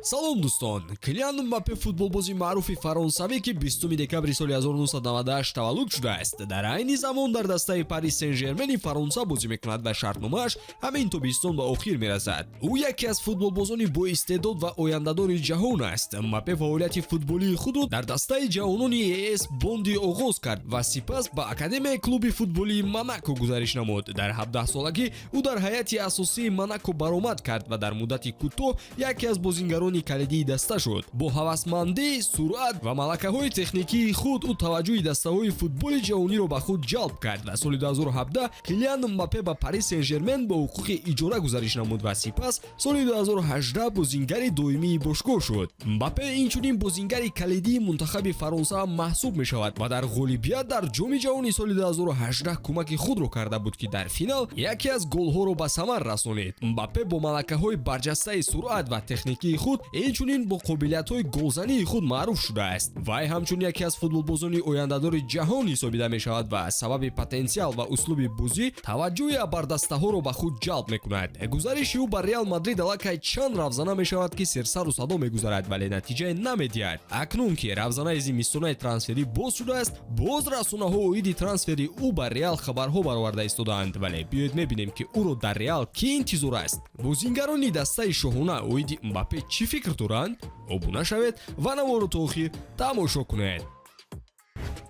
салом дӯстон, Килиан Мбаппе футболбози маъруфи фаронсавӣ ки 20 декабри соли 1998 таваллуд шудааст, дар айни замон дар дастаи Парис Сен-Жермени Фаронса бозӣ мекунад ва шартномааш ҳамин тобистон ба охир мерасад. Ӯ яке аз футболбозони боистеъдод ва ояндадори ҷаҳон аст. Мбаппе фаъолияти футболии худро дар дастаи ҷавонони ЕС Бонди оғоз кард ва сипас ба академияи клуби футболии Монако гузариш намуд. Дар 17-солагӣ ӯ дар ҳайати асосии Монако баромад кард ва дар муддати кӯтоҳ яке аз бозингарони калидии даста шуд. Бо ҳавасмандӣ, суръат ва малакаҳои техникии худ ӯ таваҷҷӯҳи дастаҳои футболи ҷаҳониро ба худ ҷалб кард ва соли 2017 Килиан Мбаппе ба Парис Сен-Жермен бо ҳуқуқи иҷора гузариш намуд ва сипас соли 2018 бозингари доимии бошгоҳ шуд. Мбаппе инчунин бозингари калидии мунтахаби Фаронса маҳсуб мешавад ва дар ғолибият дар ҷоми ҷаҳони соли 2018 кӯмаки худро карда буд ки дар финал яке аз голҳоро ба самар расонид. Мбаппе бо малакаҳои барҷастаи суръат ва техникии худ инчунин бо қобилиятҳои голзании худ маъруф шудааст. Вай ҳамчун яке аз футболбозони ояндадори ҷаҳон ҳисобида мешавад ва аз сабаби потенсиал ва услуби бозӣ таваҷҷӯҳи абардастаҳоро ба худ ҷалб мекунад. Гузариши ӯ ба Реал Мадрид аллакай чанд равзана мешавад ки серсару садо мегузарад, вале натиҷае намедиҳад. Акнун ки равзанаи зимистонаи трансферӣ боз шудааст, боз расонаҳо оиди трансфери ӯ ба Реал хабарҳо бароварда истодаанд, вале биёед мебинем ки ӯро дар Реал кӣ интизор аст. Бозингарони дастаи шоҳона оиди Мбаппе чӣ фикр доранд? Обуна шавед ва наворо то охир тамошо кунед.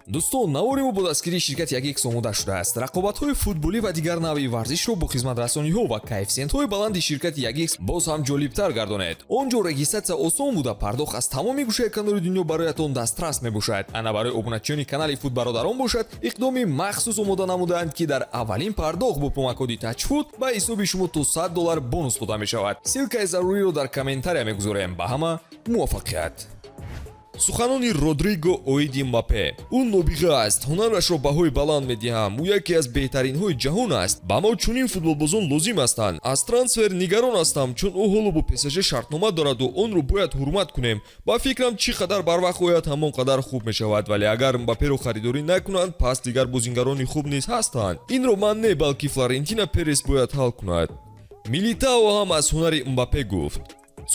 Дӯстон, навори мо бо дастгирии ширкати Ягикс омода шудааст. Рақобатҳои футболӣ ва дигар навъи варзишро бо хизматрасониҳо ва коэффициентҳои баланди ширкати Ягикс боз ҳам ҷолибтар гардонед. Он ҷо регистратсия осон буда пардохт аз тамоми гӯшаи канори дунё бароятон дастрас мебошад. Ана барои обуначиёни канали Футбародарон бошад, иқдоми махсус омода намудаанд ки дар аввалин пардохт бо промокоди тачфут ба ҳисоби шумо то $100 бонус дода мешавад. Силкаи заруриро дар комментария мегузорем. Ба ҳама муваффақият. Суханони Родриго оиди Мбаппе. Ӯ нобиға аст, ҳунарашро баҳои баланд медиҳам. Ӯ яке аз беҳтаринҳои ҷаҳон аст. Ба мо чунин футболбозон лозим ҳастанд. Аз трансфер нигарон ҳастам, чун ӯ ҳоло бо ПСЖ шартнома дораду онро бояд ҳурмат кунем. Ба фикрам чӣ қадар барвақт ояд ҳамон қадар хуб мешавад, вале агар Мбапперо харидорӣ накунанд, пас дигар бозингарони хуб низ ҳастанд. Инро ман не, балки Флорентина Перес бояд ҳал кунад. Милитао ҳам аз ҳунари Мбаппе гуфт.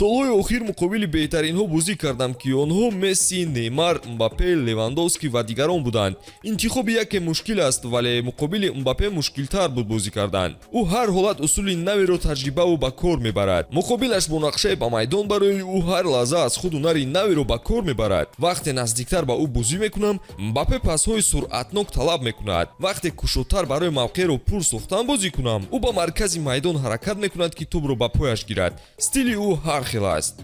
Солҳои охир муқобили беҳтаринҳо бозӣ кардам ки онҳо Месси, Неймар, Мбаппе, Левандовски ва дигарон буданд. Интихоби яке мушкил аст, вале муқобили Мбаппе мушкилтар буд бозӣ кардан. Ӯ ҳар ҳолат усули наверо таҷрибаву ба кор мебарад. Муқобилаш бо нақшаи ба майдон барои ӯ ҳар лаҳза аз худ ҳунари наверо ба кор мебарад. Вақте наздиктар ба ӯ бозӣ мекунам, Мбаппе пасҳои суръатнок талаб мекунад. Вақте кушодтар барои мавқеъро пур сохтан бозӣ кунам, ӯ ба маркази майдон ҳаракат мекунад ки тӯбро ба пояш гирад. Стили ӯ ҳар хел аст.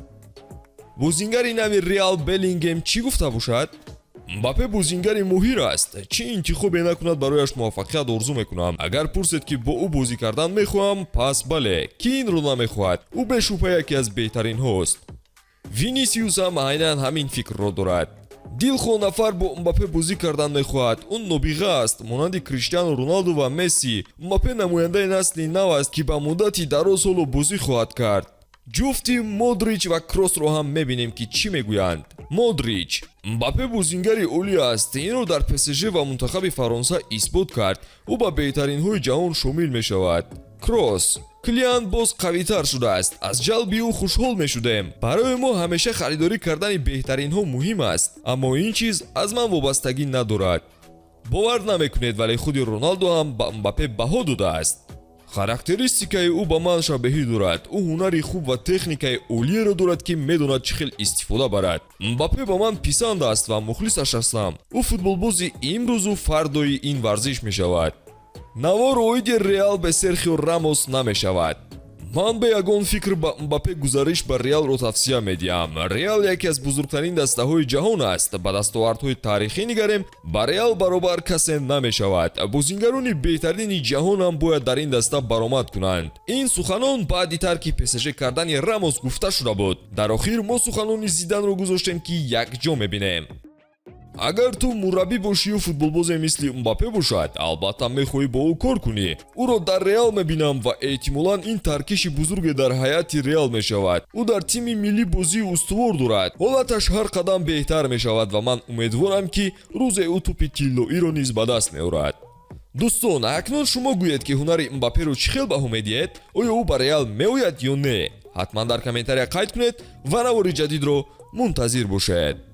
Бозингари нави Реал Беллингем чӣ гуфта бошад? Мбаппе бозингари моҳир аст. Чӣ интихобе накунад барояш муваффақият орзу мекунам. Агар пурсед ки бо ӯ бозӣ кардан мехоҳам, пас бале, ки инро намехоҳад. Ӯ бешубҳа яке аз беҳтаринҳост. Винисиус ҳам айнан ҳамин фикрро дорад. Дилхоҳ нафар бо Мбаппе бозӣ кардан мехоҳад. Ӯ нобиға аст, монанди Криштиану Роналду ва Месси. Мбаппе намояндаи насли нав аст ки ба муддати дароз ҳоло бозӣ хоҳад кард. ҷуфти Модрич ва Кросро ҳам мебинем ки чӣ мегӯянд. Модрич: Мбаппе бозингари олӣ аст. Инро дар ПСЖ ва мунтахаби Фаронса исбот кард. Ӯ ба беҳтаринҳои ҷаҳон шомил мешавад. Кросс: Килиан боз қавитар шудааст. Аз ҷалби ӯ хушҳол мешудем. Барои мо ҳамеша харидорӣ кардани беҳтаринҳо муҳим аст, аммо ин чиз аз ман вобастагӣ надорад. Бовар намекунед, вале худи Роналдо ҳам ба Мбаппе баҳо додааст. Характеристикаи ӯ ба ман шабеҳӣ дорад. Ӯ ҳунари хуб ва техникаи олиеро дорад ки медонад чӣ хел истифода барад. Мбаппе ба ман писанд аст ва мухлисаш ҳастам. Ӯ футболбози имрӯзу фардои ин варзиш мешавад. Навор оиди Реал ба Серхио Рамос намешавад. Ман ба ягон фикр ба Мбаппе гузариш ба Реалро тавсия медиҳам. Реал яке аз бузургтарин дастаҳои ҷаҳон аст. Ба дастовардҳои таърихӣ нигарем, ба Реал баробар касе намешавад. Бозингарони беҳтарини ҷаҳонам бояд дар ин даста баромад кунанд. Ин суханон баъди тарки ПСЖ кардани Рамос гуфта шуда буд. Дар охир мо суханони Зиданро гузоштем ки якҷо мебинем. Агар ту мураббӣ бошию футболбозе мисли Мбаппе бошад, албатта мехоҳӣ бо ӯ кор кунӣ. Ӯро дар Реал мебинам ва эҳтимолан ин таркиши бузурге дар ҳайати Реал мешавад. Ӯ дар тими миллӣ бозии устувор дорад. Ҳолаташ ҳар қадам беҳтар мешавад ва ман умедворам ки рӯзе ӯ тӯпи тиллоиро низ ба даст меорад. Дӯстон, акнун шумо гӯед ки ҳунари Мбапперо чӣ хел баҳо медиҳед? Оё ӯ ба Реал меояд ё не? ҳатман дар комментария қайд кунед ва навори ҷадидро мунтазир бошед.